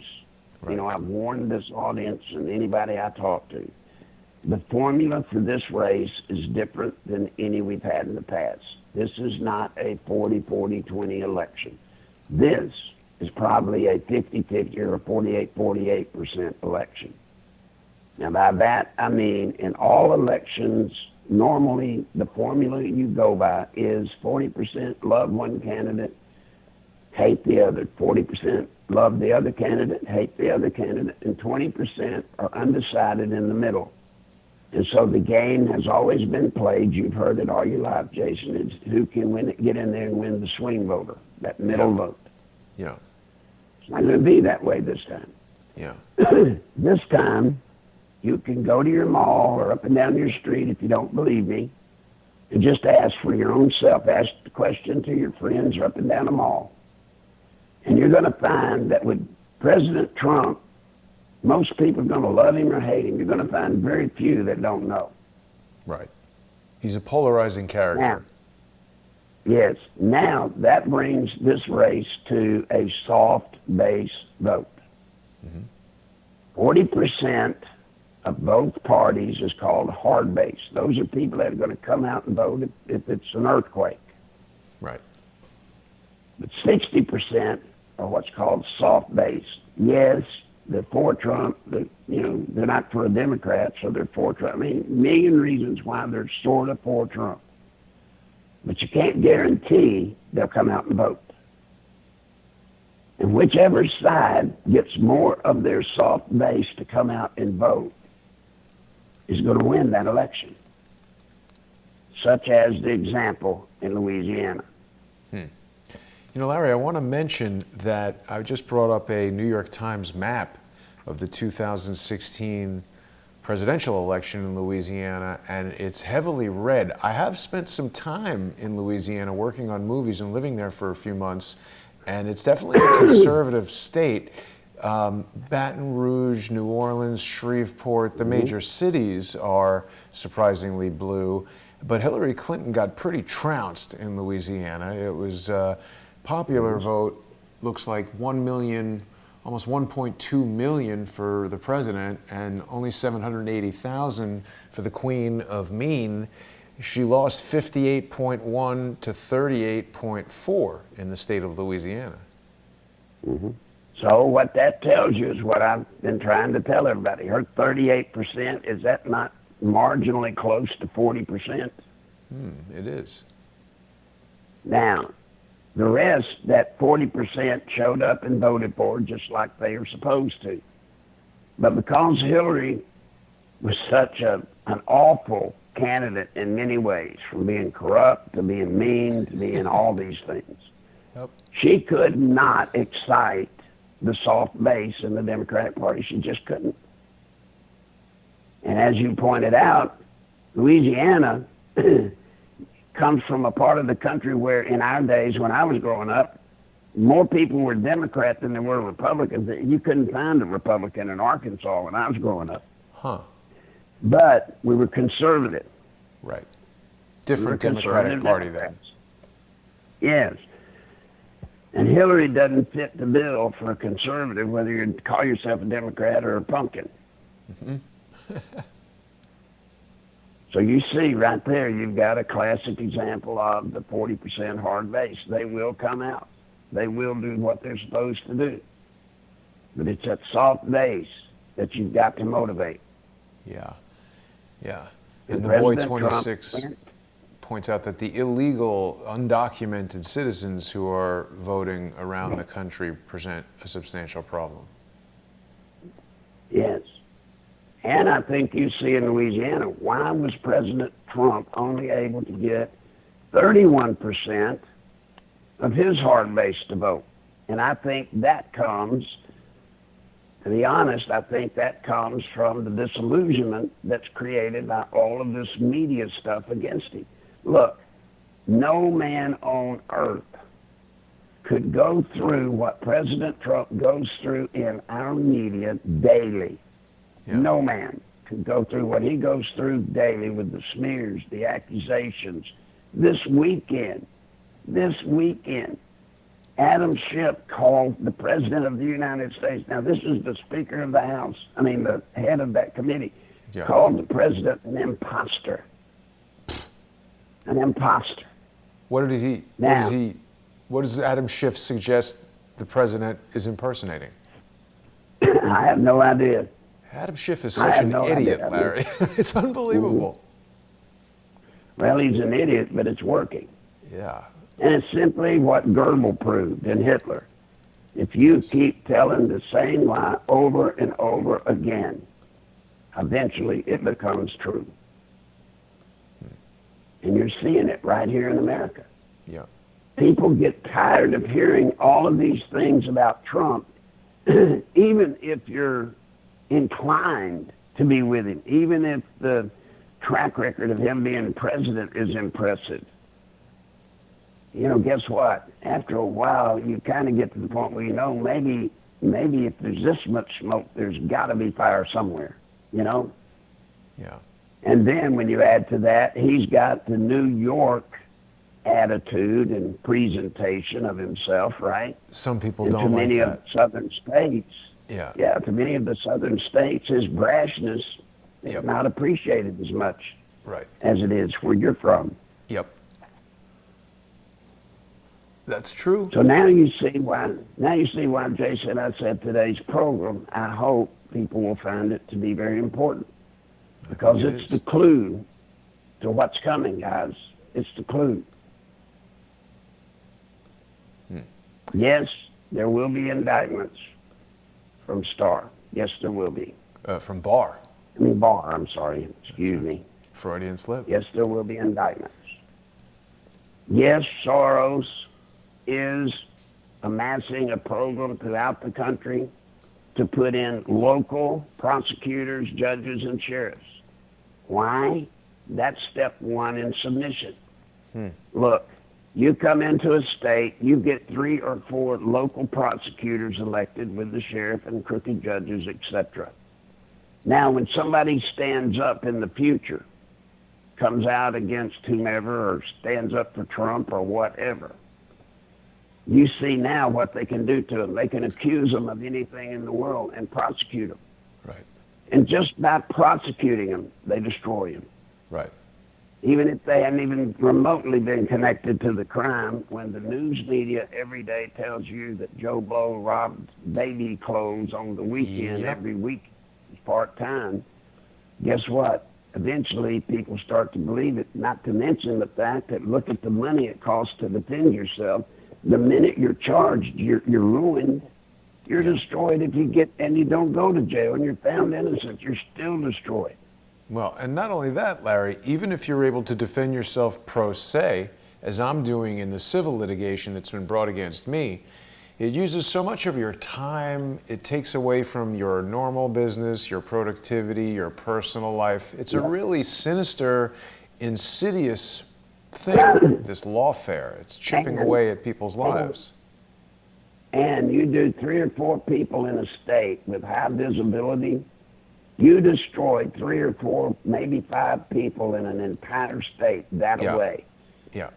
Right. I've warned this audience and anybody I talk to. The formula for this race is different than any we've had in the past. This is not a 40-40-20 election. This is probably a 50-50 or a 48-48% election. Now, by that, I mean in all elections, normally the formula you go by is 40% love one candidate, hate the other, 40% love the other candidate, hate the other candidate, and 20% are undecided in the middle. And so the game has always been played, you've heard it all your life, Jason, it's who can get in there and win the swing voter, that middle vote. Yeah. It's not going to be that way this time. Yeah. This time, you can go to your mall or up and down your street if you don't believe me, and just ask for your own self. Ask the question to your friends or up and down the mall. And you're going to find that with President Trump, most people are going to love him or hate him. You're going to find very few that don't know. Right. He's a polarizing character. Now, yes. Now, that brings this race to a soft base vote. 40% of both parties is called hard base. Those are people that are going to come out and vote if it's an earthquake. Right. But 60% are what's called soft base. Yes, they're for Trump. They're not for a Democrat, so they're for Trump. I mean, a million reasons why they're sort of for Trump. But you can't guarantee they'll come out and vote. And whichever side gets more of their soft base to come out and vote is going to win that election, such as the example in Louisiana. Larry, I want to mention that I just brought up a New York Times map of the 2016 presidential election in Louisiana, and it's heavily red. I have spent some time in Louisiana working on movies and living there for a few months, and it's definitely a conservative state. Baton Rouge, New Orleans, Shreveport, the major cities are surprisingly blue, but Hillary Clinton got pretty trounced in Louisiana. It was popular vote looks like 1 million, almost 1.2 million for the president, and only 780,000 for the Queen of Mean. She lost 58.1 to 38.4 in the state of Louisiana. So what that tells you is what I've been trying to tell everybody. Her 38%, is that not marginally close to 40%? It is. Now, the rest, that 40% showed up and voted for her just like they are supposed to. But because Hillary was such an awful candidate in many ways, from being corrupt to being mean to being all these things, she could not excite the soft base in the Democratic Party. She just couldn't. And as you pointed out, Louisiana comes from a part of the country where in our days when I was growing up, more people were Democrat than there were Republicans. You couldn't find a Republican in Arkansas when I was growing up. But we were conservative. Right. Different Democratic Party then. Yes. And Hillary doesn't fit the bill for a conservative, whether you call yourself a Democrat or a pumpkin. So you see right there, you've got a classic example of the 40% hard base. They will come out. They will do what they're supposed to do. But it's that soft base that you've got to motivate. Yeah. And the boy 26 points out that the illegal, undocumented citizens who are voting around the country present a substantial problem. Yes. And I think you see in Louisiana, why was President Trump only able to get 31% of his hard base to vote? And I think that comes, to be honest, I think that comes from the disillusionment that's created by all of this media stuff against him. Look, no man on earth could go through what President Trump goes through in our media daily. Yeah. No man could go through what he goes through daily with the smears, the accusations. This weekend, Adam Schiff called the President of the United States. Now, this is the Speaker of the House, the head of that committee, called the President an imposter. An imposter. What does Adam Schiff suggest the President is impersonating? I have no idea. Adam Schiff is such an idiot, Larry. It's unbelievable. Well, he's an idiot, but it's working. Yeah. And it's simply what Goebbels proved and Hitler. If you keep telling the same lie over and over again, eventually it becomes true. And you're seeing it right here in America. Yeah. People get tired of hearing all of these things about Trump, even if you're inclined to be with him, even if the track record of him being president is impressive. Guess what? After a while, you kind of get to the point where maybe if there's this much smoke, there's got to be fire somewhere, Yeah. And then when you add to that, he's got the New York attitude and presentation of himself, right? Some people and don't to like many that. of the southern states. Yeah, to many of the southern states, his brashness is not appreciated as much as it is where you're from. Yep. That's true. So now you see why, Jason, I said today's program, I hope people will find it to be very important. Because it's the clue to what's coming, guys. It's the clue. Yes, there will be indictments from Starr. Yes, there will be. From Barr. Barr, I'm sorry. Excuse me. Freudian slip. Yes, there will be indictments. Yes, Soros is amassing a program throughout the country to put in local prosecutors, judges, and sheriffs. Why? That's step one in submission. Look, you come into a state, you get 3 or 4 local prosecutors elected with the sheriff and crooked judges, etc. Now, when somebody stands up in the future, comes out against whomever or stands up for Trump or whatever, you see now what they can do to them. They can accuse them of anything in the world and prosecute them. Right. And just by prosecuting them, they destroy them. Right. even if they hadn't even remotely been connected to the crime, when the news media every day tells you that Joe Blow robbed baby clothes on the weekend, Yep. every week, part-time, guess what? Eventually, people start to believe it, not to mention the fact that look at the money it costs to defend yourself. The minute you're charged, you're ruined. You're destroyed if you get, and you don't go to jail and you're found innocent. You're still destroyed. Well, and not only that, Larry, even if you're able to defend yourself pro se, as I'm doing in the civil litigation that's been brought against me, it uses so much of your time, it takes away from your normal business, your productivity, your personal life. It's a really sinister, insidious thing, this lawfare. It's chipping away at people's lives. And you do 3 or 4 people in a state with high visibility, you destroyed 3 or 4, maybe 5 people in an entire state that way. Yeah.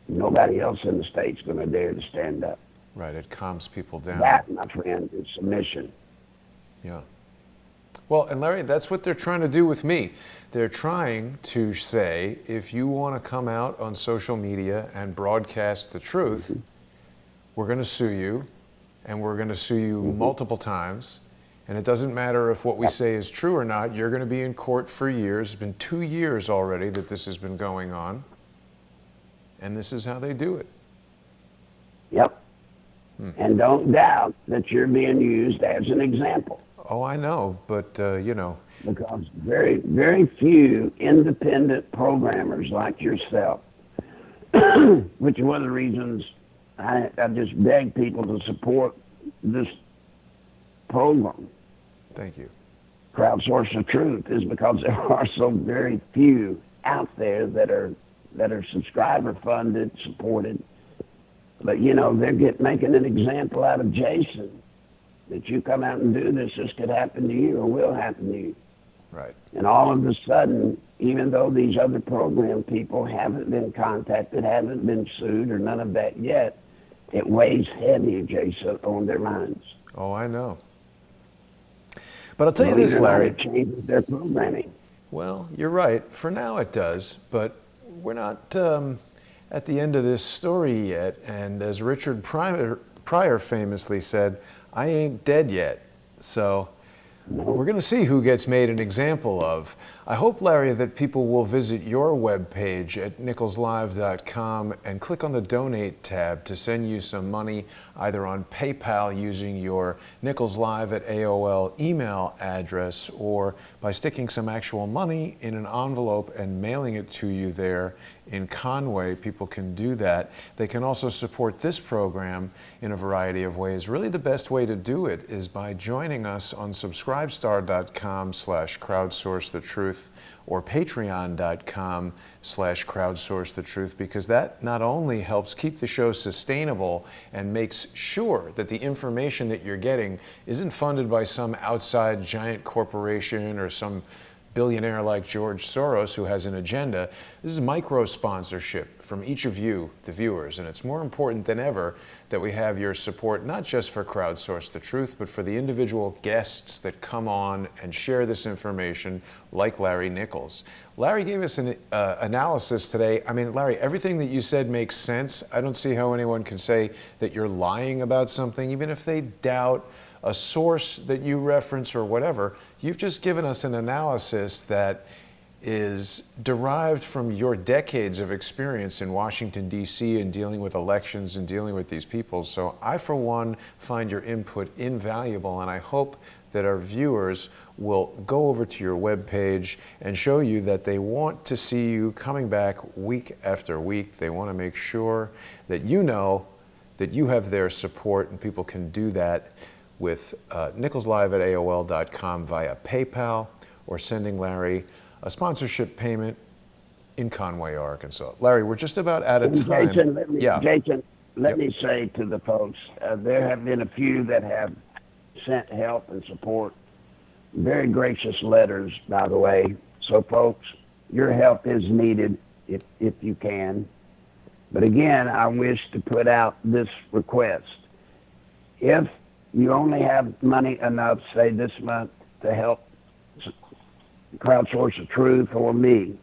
Nobody else in the state's going to dare to stand up. Right, it calms people down. That, my friend, is submission. Yeah. Well, and Larry, that's what they're trying to do with me. They're trying to say, if you want to come out on social media and broadcast the truth, we're going to sue you, and we're going to sue you multiple times. And it doesn't matter if what we say is true or not. You're going to be in court for years. It's been 2 years already that this has been going on. And this is how they do it. Yep. And don't doubt that you're being used as an example. Oh, I know, but, you know. Because very, very few independent programmers like yourself, which is one of the reasons I just beg people to support this program. Thank you. Crowdsource the Truth, is because there are so very few out there that are subscriber funded, supported. But you know, they're making an example out of Jason. That you come out and do this could happen to you or will happen to you. Right. And all of a sudden, even though these other program people haven't been contacted, haven't been sued, or none of that yet, it weighs heavy, Jason, on their minds. Oh, I know. But I'll tell you this, Larry. It changes their programming. Well, you're right. For now it does, but we're not at the end of this story yet. And as Richard Pryor famously said, I ain't dead yet. So we're going to see who gets made an example of. I hope, Larry, that people will visit your webpage at nicholslive.com and click on the Donate tab to send you some money, either on PayPal using your Nichols.Live at AOL email address, or by sticking some actual money in an envelope and mailing it to you there in Conway. People can do that. They can also support this program in a variety of ways. Really, the best way to do it is by joining us on subscribestar.com/crowdsourcethetruth or patreon.com/crowdsourcethetruth, because that not only helps keep the show sustainable and makes sure that the information that you're getting isn't funded by some outside giant corporation or some billionaire like George Soros who has an agenda. This is micro sponsorship from each of you, the viewers, and it's more important than ever that we have your support, not just for Crowdsource the Truth, but for the individual guests that come on and share this information, like Larry Nichols. Larry gave us an analysis today. I mean, Larry, everything that you said makes sense. I don't see how anyone can say that you're lying about something, even if they doubt a source that you reference or whatever. You've just given us an analysis that is derived from your decades of experience in Washington, D.C. and dealing with elections and dealing with these people. So I, for one, find your input invaluable, and I hope that our viewers will go over to your webpage and show you that they want to see you coming back week after week. They want to make sure that you know that you have their support, and people can do that with nicholslive at AOL.com via PayPal, or sending Larry a sponsorship payment in Conway, Arkansas. Larry, we're just about out of time. Jason, let me say to the folks, there have been a few that have sent help and support. Very gracious letters, by the way. So, folks, your help is needed if you can. But again, I wish to put out this request. If you only have money enough, say this month, to help Crowdsource the Truth or me,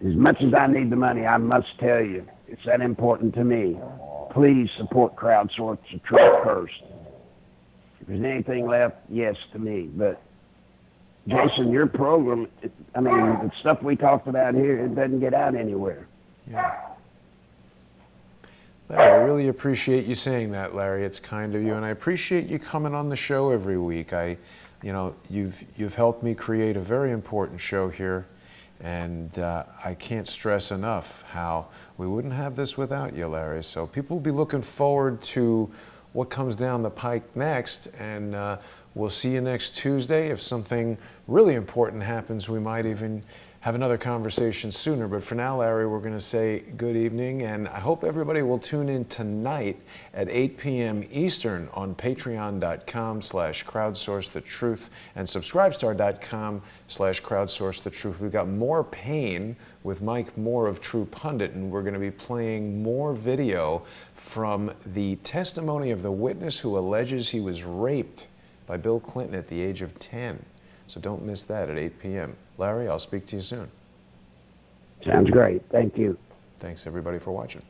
As much as I need the money, I must tell you, it's that important to me. Please support Crowdsource the Truth first. If there's anything left, yes to me. But Jason, your program, I mean, the stuff we talked about here, it doesn't get out anywhere. Yeah. Larry, I really appreciate you saying that, Larry. It's kind of you, and I appreciate you coming on the show every week. You've helped me create a very important show here, and I can't stress enough how we wouldn't have this without you, Larry. So people will be looking forward to what comes down the pike next, and we'll see you next Tuesday. If something really important happens, we might even have another conversation sooner. But for now, Larry, we're going to say good evening, and I hope everybody will tune in tonight at 8 p.m. Eastern on patreon.com/crowdsourcethetruth and subscribestar.com/crowdsourcethetruth. We've got more pain with Mike Moore of True Pundit, and we're going to be playing more video from the testimony of the witness who alleges he was raped by Bill Clinton at the age of 10. So don't miss that at 8 p.m. Larry, I'll speak to you soon. Sounds great. Thank you. Thanks, everybody, for watching.